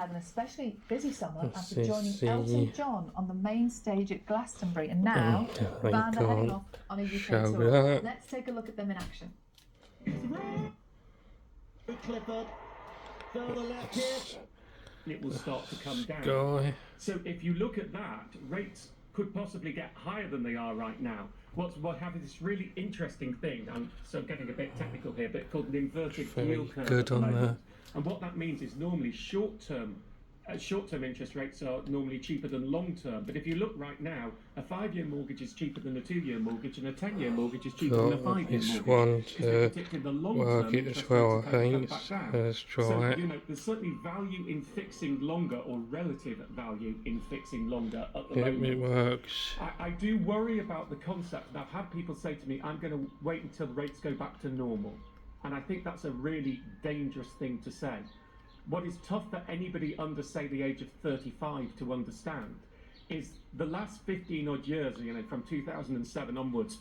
Had an especially busy summer Let's after joining Elton John on the main stage at Glastonbury, and now the band are heading off on a UK tour. Let's take a look at them in action. Clifford, further left here. It will start to come down. So if you look at that, rates could possibly get higher than they are right now. What having this really interesting thing, and so getting a bit technical here, but called an inverted yield curve at the moment. And what that means is normally short-term interest rates are normally cheaper than long-term. But if you look right now, a 5-year mortgage is cheaper than a 2-year mortgage, and a 10-year mortgage is cheaper than a 5-year mortgage. Because the long-term interest rates are coming back down. So you know, there's certainly value in fixing longer, or relative value in fixing longer at the moment. It works. I do worry about the concept, and I've had people say to me, I'm going to wait until the rates go back to normal. And I think that's a really dangerous thing to say. What is tough for anybody under, say, the age of 35 to understand is the last 15 odd years, you know, from 2007 onwards,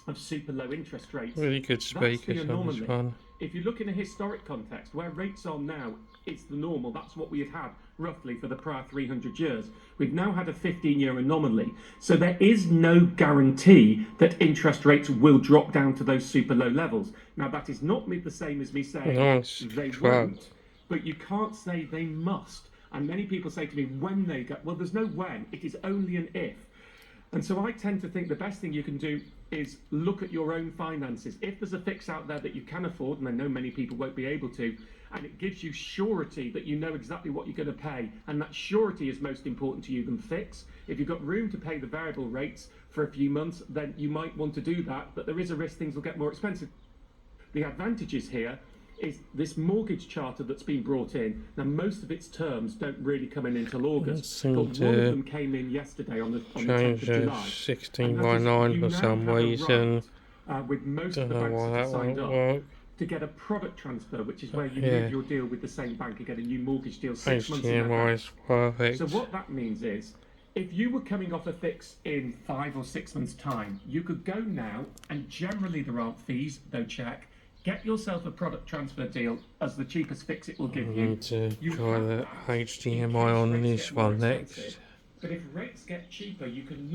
of super low interest rates. Really good speakers on this one. If you look in a historic context, where rates are now, it's the normal. That's what we had roughly for the prior 300 years. We've now had a 15-year anomaly. So there is no guarantee that interest rates will drop down to those super low levels. Now, that is not the same as me saying they won't, but you can't say they must. And many people say to me, when they go, well, there's no when, it is only an if. And so I tend to think the best thing you can do is look at your own finances. If there's a fix out there that you can afford, and I know many people won't be able to, and it gives you surety that you know exactly what you're going to pay, and that surety is most important to you than fix. If you've got room to pay the variable rates for a few months, then you might want to do that, but there is a risk things will get more expensive. The advantages here is this mortgage charter that's been brought in. Now, most of its terms don't really come in until August, but one of them came in yesterday on the 10th of July. 16 by 9 for some reason. With most of the banks that have signed up, to get a product transfer, which is where you move your deal with the same bank and get a new mortgage deal 6 months in advance. Perfect. So what that means is, if you were coming off a fix in 5 or 6 months' time, you could go now, and generally there aren't fees, though check. Get yourself a product transfer deal as the cheapest fix it will give you. I need to try the HDMI on this one next. But if rates get cheaper, you can